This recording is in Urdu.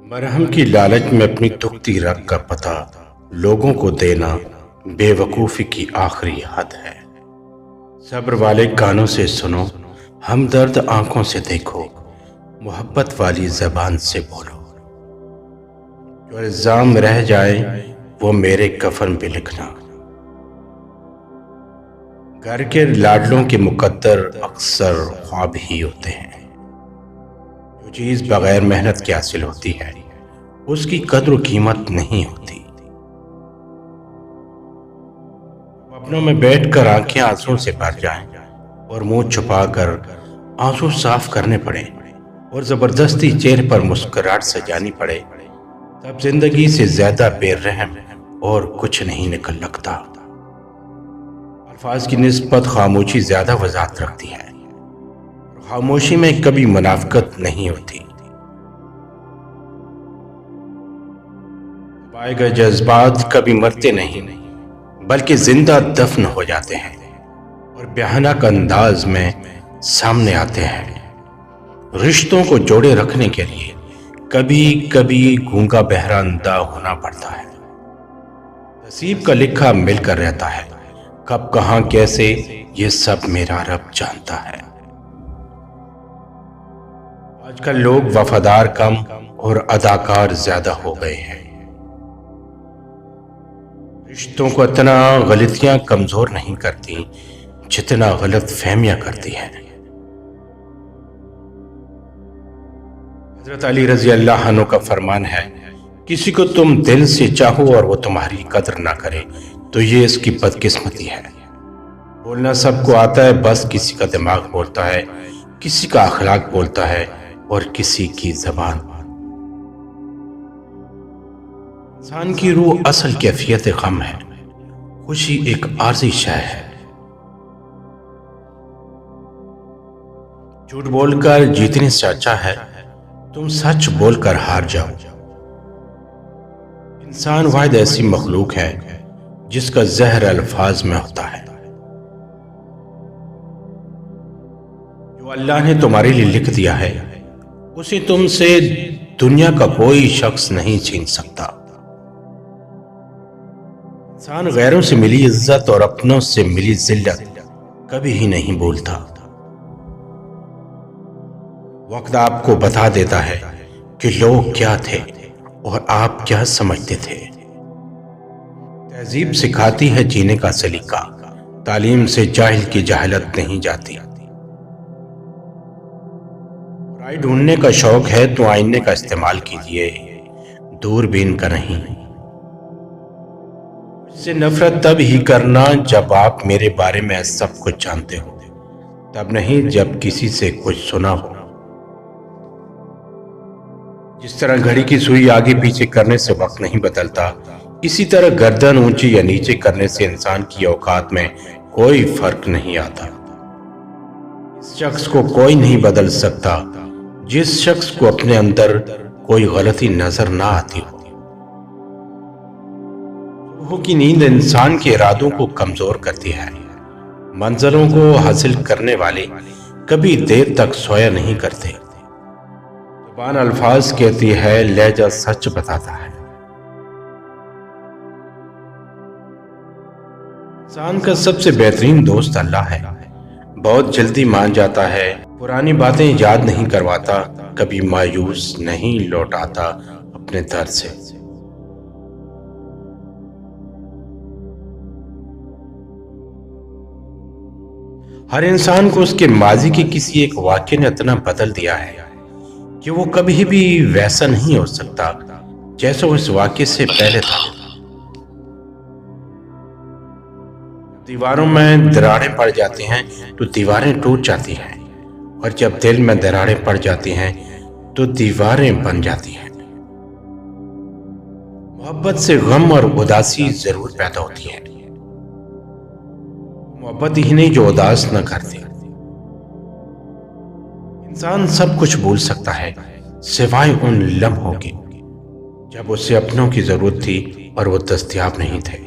مرہم کی لالچ میں اپنی دکھتی رگ کا پتہ لوگوں کو دینا بیوقوفی کی آخری حد ہے۔ صبر والے کانوں سے سنو، ہمدرد آنکھوں سے دیکھو، محبت والی زبان سے بولو۔ جو الزام رہ جائے وہ میرے کفن پہ لکھنا۔ گھر کے لاڈلوں کے مقدر اکثر خواب ہی ہوتے ہیں۔ جو چیز بغیر محنت کے حاصل ہوتی ہے اس کی قدر و قیمت نہیں ہوتی۔ اپنوں میں بیٹھ کر آنکھیں آنسوں سے بھر جائیں اور منہ چھپا کر آنسو صاف کرنے پڑے اور زبردستی چہرے پر مسکراہٹ سجانی پڑے، تب زندگی سے زیادہ بے رحم اور کچھ نہیں نکل لگتا۔ الفاظ کی نسبت خاموشی زیادہ وضاحت رکھتی ہے، خاموشی میں کبھی منافقت نہیں ہوتی۔ پائے گئے جذبات کبھی مرتے نہیں بلکہ زندہ دفن ہو جاتے ہیں اور بھیانک انداز میں سامنے آتے ہیں۔ رشتوں کو جوڑے رکھنے کے لیے کبھی کبھی گونگا بہرا اندھا ہونا پڑتا ہے۔ نصیب کا لکھا مل کر رہتا ہے، کب کہاں کیسے یہ سب میرا رب جانتا ہے۔ آج کل لوگ وفادار کم اور اداکار زیادہ ہو گئے ہیں۔ رشتوں کو اتنا غلطیاں کمزور نہیں کرتی جتنا غلط فہمیاں کرتی ہیں۔ حضرت علی رضی اللہ عنہ کا فرمان ہے، کسی کو تم دل سے چاہو اور وہ تمہاری قدر نہ کرے تو یہ اس کی بدقسمتی ہے۔ بولنا سب کو آتا ہے، بس کسی کا دماغ بولتا ہے، کسی کا اخلاق بولتا ہے اور کسی کی زبان۔ انسان کی روح اصل کیفیت غم ہے، خوشی ایک عارضی شے ہے۔ جھوٹ بول کر جیتنے سے اچھا ہے تم سچ بول کر ہار جاؤ۔ انسان واحد ایسی مخلوق ہے جس کا زہر الفاظ میں ہوتا ہے۔ جو اللہ نے تمہارے لیے لکھ دیا ہے اسے تم سے دنیا کا کوئی شخص نہیں چھین سکتا۔ انسان غیروں سے ملی عزت اور اپنوں سے ملی ذلت کبھی ہی نہیں بولتا۔ وقت آپ کو بتا دیتا ہے کہ لوگ کیا تھے اور آپ کیا سمجھتے تھے۔ تہذیب سکھاتی ہے جینے کا سلیقہ، تعلیم سے جاہل کی جہالت نہیں جاتی۔ برائی ڈھونڈنے کا شوق ہے تو آئینے کا استعمال کیجیے، دوربین کا نہیں۔ مجھ سے نفرت تب ہی کرنا جب آپ میرے بارے میں سب کچھ جانتے ہو، تب نہیں جب کسی سے کچھ سنا ہو۔ جس طرح گھڑی کی سوئی آگے پیچھے کرنے سے وقت نہیں بدلتا، اسی طرح گردن اونچی یا نیچے کرنے سے انسان کی اوقات میں کوئی فرق نہیں آتا۔ اس شخص کو کوئی نہیں بدل سکتا جس شخص کو اپنے اندر کوئی غلطی نظر نہ آتی ہو۔ صبح کی نیند انسان کے ارادوں کو کمزور کرتی ہے۔ منزلوں کو حاصل کرنے والے کبھی دیر تک سویا نہیں کرتے۔ زبان الفاظ کہتی ہے، لہجہ سچ بتاتا ہے۔ انسان کا سب سے بہترین دوست اللہ ہے، بہت جلدی مان جاتا ہے، پرانی باتیں یاد نہیں کرواتا، کبھی مایوس نہیں لوٹاتا اپنے در سے۔ ہر انسان کو اس کے ماضی کے کسی ایک واقعے نے اتنا بدل دیا ہے کہ وہ کبھی بھی ویسا نہیں ہو سکتا جیسا وہ اس واقعے سے پہلے تھا۔ دیواروں میں دراڑیں پڑ جاتی ہیں تو دیواریں ٹوٹ جاتی ہیں، اور جب دل میں دراڑیں پڑ جاتی ہیں تو دیواریں بن جاتی ہیں۔ محبت سے غم اور اداسی ضرور پیدا ہوتی ہے، محبت ہی نہیں جو اداس نہ کرتی۔ انسان سب کچھ بھول سکتا ہے سوائے ان لمحوں کے جب اسے اپنوں کی ضرورت تھی اور وہ دستیاب نہیں تھے۔